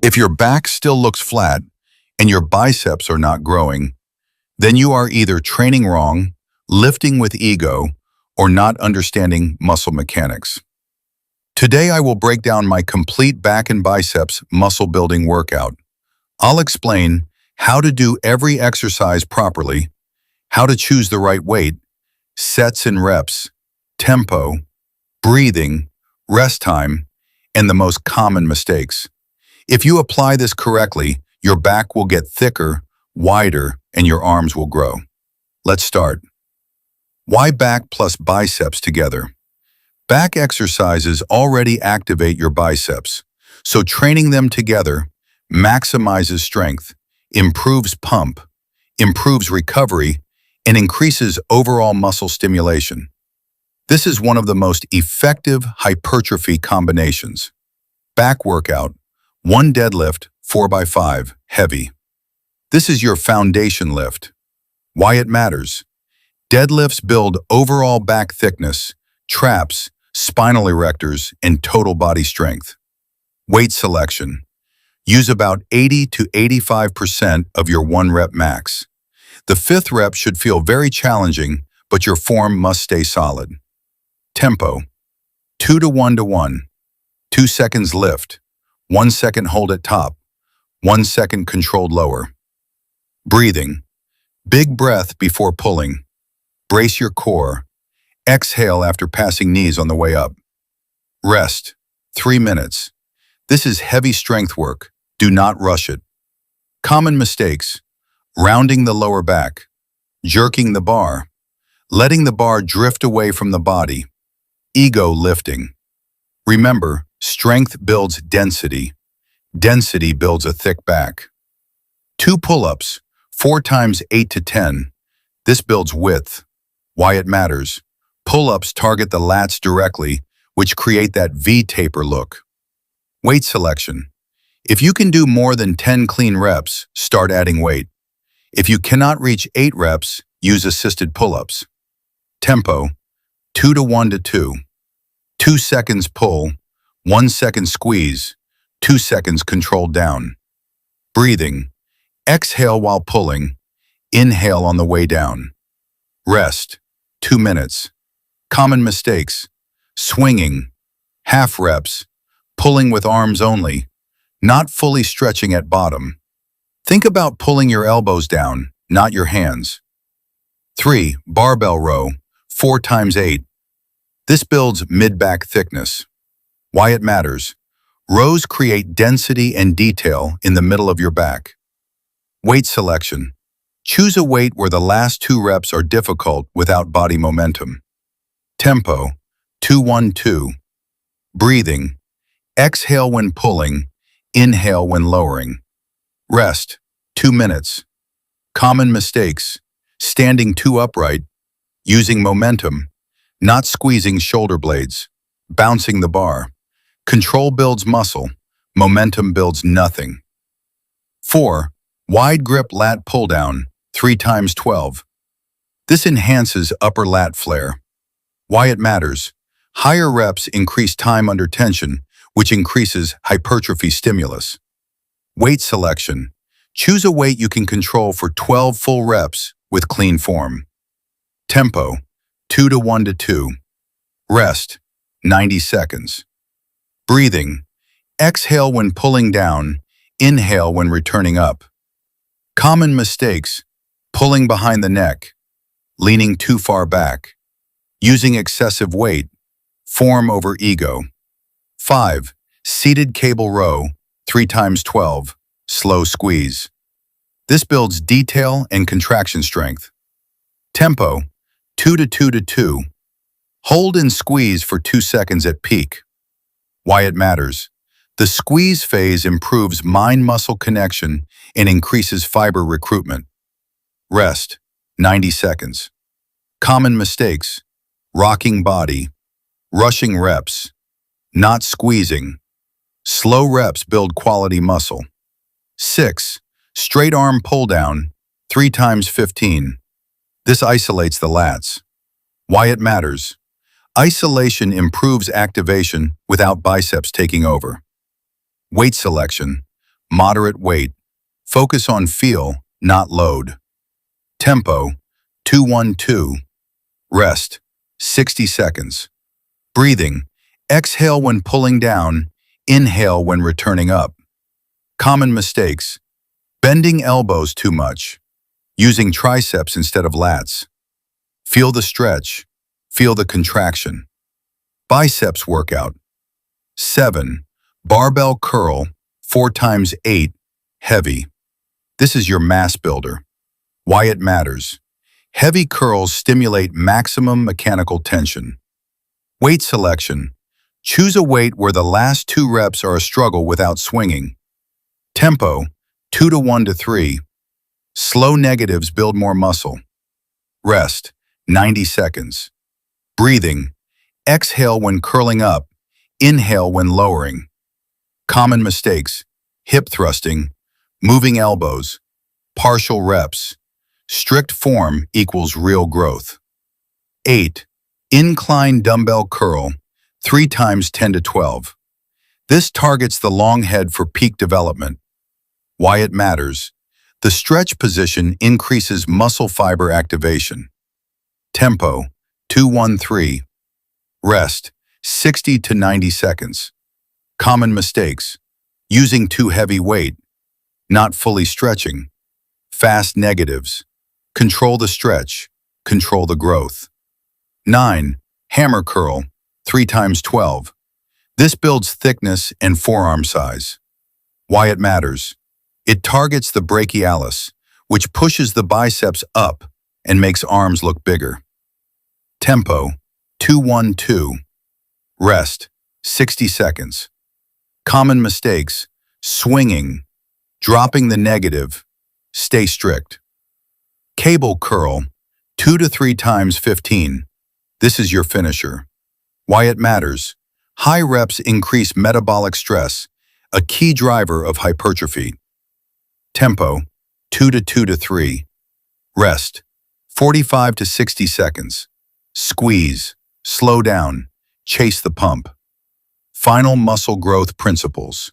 If your back still looks flat and your biceps are not growing, then you are either training wrong, lifting with ego, or not understanding muscle mechanics. Today I will break down my complete back and biceps muscle building workout. I'll explain how to do every exercise properly, how to choose the right weight, sets and reps, tempo, breathing, rest time, and the most common mistakes. If you apply this correctly, your back will get thicker, wider, and your arms will grow. Let's start. Why back plus biceps together? Back exercises already activate your biceps, so training them together maximizes strength, improves pump, improves recovery, and increases overall muscle stimulation. This is one of the most effective hypertrophy combinations. Back workout, 1 deadlift, 4x5, heavy. This is your foundation lift. Why it matters. Deadlifts build overall back thickness, traps, spinal erectors, and total body strength. Weight selection. Use about 80 to 85% of your 1 rep max. The 5th rep should feel very challenging, but your form must stay solid. Tempo. 2 to 1 to 1. 2 seconds lift. 1 second hold at top. 1 second controlled lower. Breathing. Big breath before pulling. Brace your core. Exhale after passing knees on the way up. Rest. 3 minutes. This is heavy strength work. Do not rush it. Common mistakes. Rounding the lower back. Jerking the bar. Letting the bar drift away from the body. Ego lifting. Remember, strength builds density. Density builds a thick back. 2 pull-ups, 4 times 8 to 10. This builds width. Why it matters. Pull-ups target the lats directly, which create that V-taper look. Weight selection. If you can do more than 10 clean reps, start adding weight. If you cannot reach 8 reps, use assisted pull-ups. Tempo, 2 to 1 to 2. 2 seconds pull, 1 second squeeze, 2 seconds controlled down. Breathing. Exhale while pulling. Inhale on the way down. Rest. 2 minutes. Common mistakes. Swinging. Half reps. Pulling with arms only. Not fully stretching at bottom. Think about pulling your elbows down, not your hands. 3. Barbell row, 4 times 8. This builds mid-back thickness. Why it matters. Rows create density and detail in the middle of your back. Weight selection. Choose a weight where the last 2 reps are difficult without body momentum. Tempo, 2-1-2. Breathing. Exhale when pulling, inhale when lowering. Rest, 2 minutes. Common mistakes. Standing too upright, using momentum, not squeezing shoulder blades, bouncing the bar. Control builds muscle, momentum builds nothing. 4. Wide grip lat pull down, 3 times 12. This enhances upper lat flare. Why it matters. Higher reps increase time under tension, which increases hypertrophy stimulus. Weight selection. Choose a weight you can control for 12 full reps with clean form. Tempo, 2 to 1 to 2. Rest, 90 seconds. Breathing. Exhale when pulling down, inhale when returning up. Common mistakes. Pulling behind the neck, leaning too far back, using excessive weight, form over ego. 5. Seated cable row, 3 times 12, slow squeeze. This builds detail and contraction strength. Tempo, 2 to 2 to 2. Hold and squeeze for 2 seconds at peak. Why it matters. The squeeze phase improves mind-muscle connection and increases fiber recruitment. Rest, 90 seconds. Common mistakes. Rocking body, rushing reps, not squeezing. Slow reps build quality muscle. 6. Straight arm pull down, 3 times 15. This isolates the lats. Why it matters. Isolation improves activation without biceps taking over. Weight selection. moderate weight. Focus on feel, not load. Tempo, 2-1-2. Rest, 60 seconds. Breathing, exhale when pulling down, inhale when returning up. Common mistakes, bending elbows too much, using triceps instead of lats. Feel the stretch, feel the contraction. Biceps workout. 7. Barbell curl, 4 times 8, heavy. This is your mass builder. Why it matters. Heavy curls stimulate maximum mechanical tension. Weight selection. Choose a weight where the last 2 reps are a struggle without swinging. Tempo, 2-1-3. Slow negatives build more muscle. Rest, 90 seconds. Breathing, exhale when curling up, inhale when lowering. Common mistakes, hip thrusting, moving elbows, partial reps. Strict form equals real growth. 8. Incline dumbbell curl, 3 times 10-12. This targets the long head for peak development. Why it matters. The stretch position increases muscle fiber activation. Tempo, 2-1-3. Rest, 60 to 90 seconds. Common mistakes. Using too heavy weight. Not fully stretching. Fast negatives. Control the stretch. Control the growth. 9. Hammer curl, 3 times 12. This builds thickness and forearm size. Why it matters. It targets the brachialis, which pushes the biceps up and makes arms look bigger. Tempo, 2-1-2. Rest, 60 seconds. Common mistakes, swinging, dropping the negative, stay strict. Cable curl, 2 to 3 times 15. This is your finisher. Why it matters. High reps increase metabolic stress, a key driver of hypertrophy. Tempo, 2-2-3. Rest, 45 to 60 seconds. Squeeze, slow down, chase the pump. Final muscle growth principles.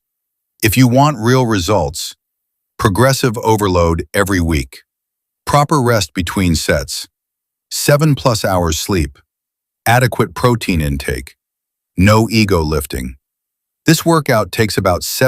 If you want real results, progressive overload every week. Proper rest between sets. 7+ hours sleep. Adequate protein intake. No ego lifting. This workout takes about 7